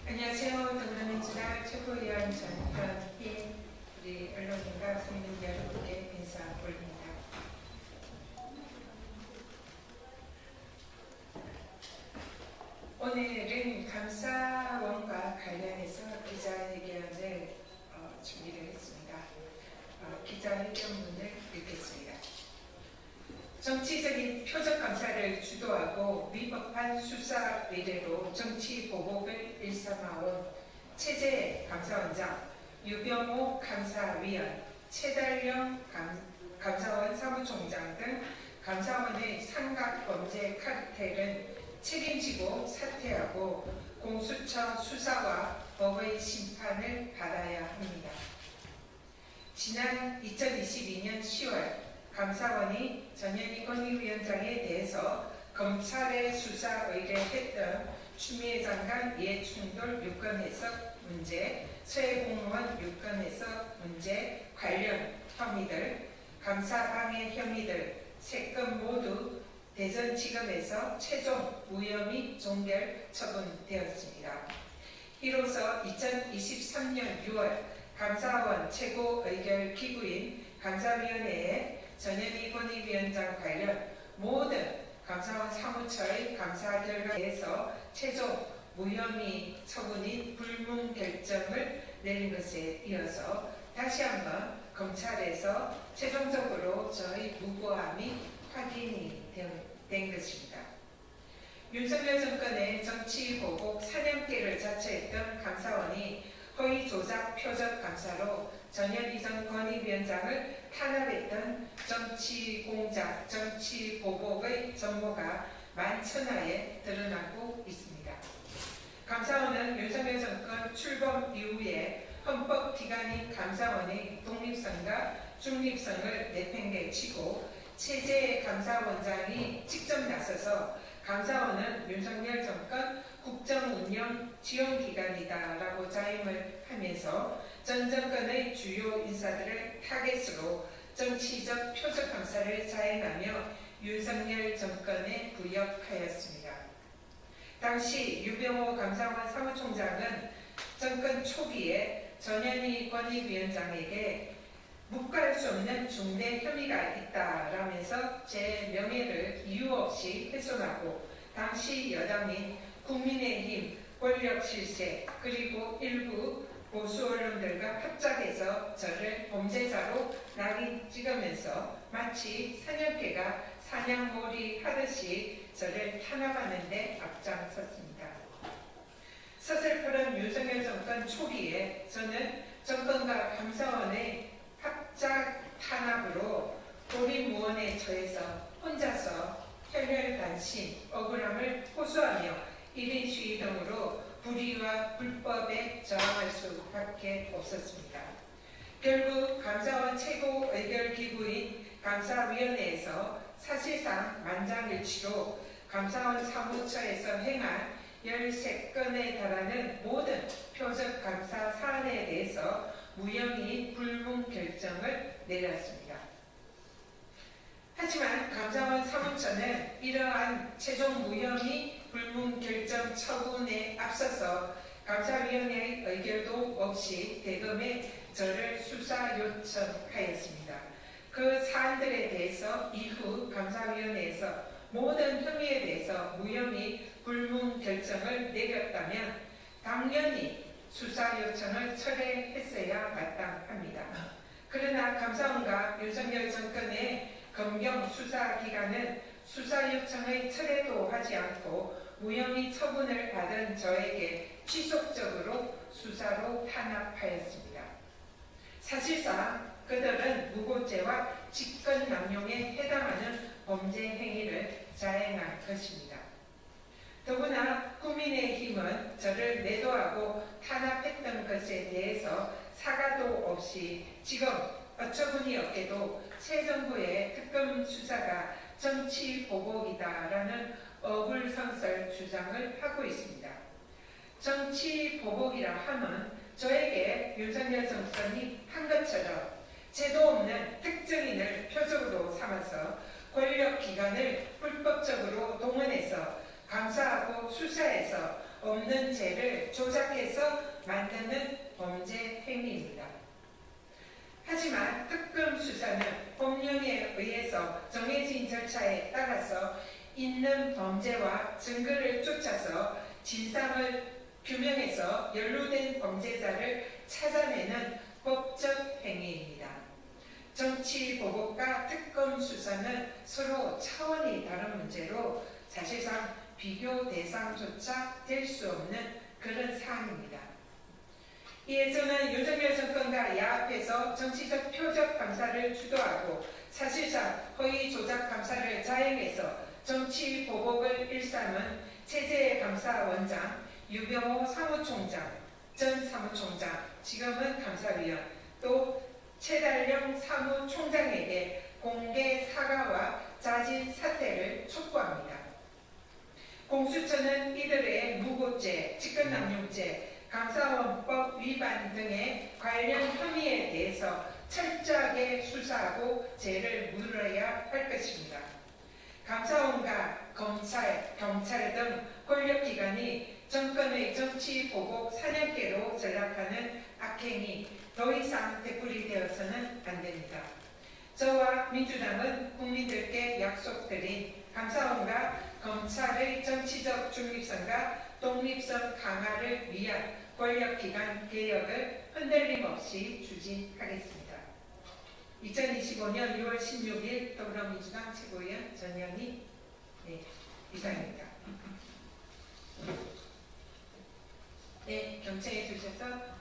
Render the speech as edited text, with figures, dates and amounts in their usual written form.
안녕하세요. 더불어민주당 최고위원 전현희 우리 언론인과 국민 여러분께 인사 올립니다. 오늘은 감사원과 관련해서 기자회견을 준비를 했습니다. 기자회견문을 읽겠습니다. 정치적인 표적 감사를 주도하고 위법한 수사 의뢰로 정치 보복을 일삼아온 최재 감사원장, 유병호 감사위원, 최달령 감사원 사무총장 등 감사원의 삼각범죄 카르텔은 책임지고 사퇴하고 공수처 수사와 법의 심판을 받아야 합니다. 지난 2022년 10월 감사원이 전현희 권익위원장에 대해서 검찰에 수사 의뢰했던 추미애 장관 이해충돌 유권 해석 문제, 서해 공무원 유권 해석 문제 관련 혐의들, 감사 방해 혐의들 3건 모두 대전지검에서 최종 무혐의 종결 처분되었습니다. 이로써 2023년 6월 감사원 최고의결기구인 감사위원회에 전현희 권익위원장 관련 모든 감사원 사무처의 감사 결과에 대해서 최종 무혐의 처분인 불문 결정을 내린 것에 이어서 다시 한번 검찰에서 최종적으로 저의 무고함이 확인이 된 것입니다. 윤석열 정권의 정치 보복 사냥개를 자처했던 감사원이 허위 조작 표적 감사로 전현희 전 권익위원장을 탄압했던 정치 공작, 정치 보복의 전모가 만천하에 드러나고 있습니다. 감사원은 윤석열 정권 출범 이후에 헌법기관인 감사원의 독립성과 중립성을 내팽개치고 최재 감사원장이 직접 나서서 감사원은 윤석열 정권 국정운영 지원기관이다라고 자임을 하면서 전 정권의 주요 인사들을 타겟으로 정치적 표적 감사를 자행하며 윤석열 정권에 부역하였습니다. 당시 유병호 감사원 사무총장은 정권 초기에 전현희 권익위원장에게 묵과할 수 없는 중대 혐의가 있다라면서 제 명예를 이유 없이 훼손하고 당시 여당인 국민의힘 권력 실세 그리고 일부 보수 언론들과 합작해서 저를 범죄자로 낙인 찍으면서 마치 사냥개가 사냥몰이 하듯이 저를 탄압하는 데 앞장섰습니다. 서슬프른 윤석열 정권 초기에 저는 정권과 감사원의 합작 탄압으로 고립무원에 처해서 혼자서 혈혈단신, 억울함을 호소하며 1인 시위 등으로 불의와 불법에 저항할 수밖에 없었습니다. 결국 감사원 최고 의결기구인 감사위원회에서 사실상 만장일치로 감사원 사무처에서 행한 13건에 달하는 모든 표적 감사 사안에 대해서 무혐의 불문 결정을 내렸습니다. 하지만 감사원 사무처는 이러한 최종 무혐의 불문 결정 처분에 앞서서 감사위원회의 의결도 없이 대검에 저를 수사 요청하였습니다. 그 사안들에 대해서 이후 감사위원회에서 모든 혐의에 대해서 무혐의 불문 결정을 내렸다면 당연히 수사 요청을 철회했어야 마땅합니다. 그러나 감사원과 윤석열 정권의 검경 수사기관은 수사 요청의 철회도 하지 않고 무혐의 처분을 받은 저에게 지속적으로 수사로 탄압하였습니다. 사실상 그들은 무고죄와 직권남용에 해당하는 범죄 행위를 자행한 것입니다. 더구나 국민의힘은 저를 매도하고 탄압했던 것에 대해서 사과도 없이 지금 어처구니 없게도 새 정부의 특검 수사가 정치 보복이다라는 어불성설 주장을 하고 있습니다. 정치 보복이라 함은 저에게 윤석열 정권이 한 것처럼 제도 없는 특정인을 표적으로 삼아서 권력기관을 불법적으로 동원해서 감사하고 수사해서 없는 죄를 조작해서 만드는 범죄 행위입니다. 하지만 특검 수사는 법령에 의해서 정해진 절차에 따라서 있는 범죄와 증거를 쫓아서 진상을 규명해서 연루된 범죄자를 찾아내는 법적 행위입니다. 정치 보복과 특검 수사는 서로 차원이 다른 문제로 사실상 비교 대상조차 될 수 없는 그런 사안입니다. 이에 저는 윤석열 정권과 야합해서 정치적 표적 감사를 주도하고 사실상 허위 조작 감사를 자행해서 정치 보복을 일삼은 체제감사원장 유병호 사무총장, 전 사무총장, 지금은 감사위원, 또 최달령 사무총장에게 공개 사과와 자진 사퇴를 촉구합니다. 공수처는 이들의 무고죄, 직권남용죄, 감사원법 위반 등의 관련 혐의에 대해서 철저하게 수사하고 죄를 물어야 할 것입니다. 감사원과 검찰, 경찰 등 권력기관이 정권의 정치 보복 사냥개로 전락하는 악행이 더 이상 되풀이되어서는 안 됩니다. 저와 민주당은 국민들께 약속드린 감사원과 검찰의 정치적 중립성과 독립성 강화를 위한 권력기관 개혁을 흔들림 없이 추진하겠습니다. 2025년 6월 16일 더불어민주당 최고위원 전현희 이상입니다. 네, 경청해 주셔서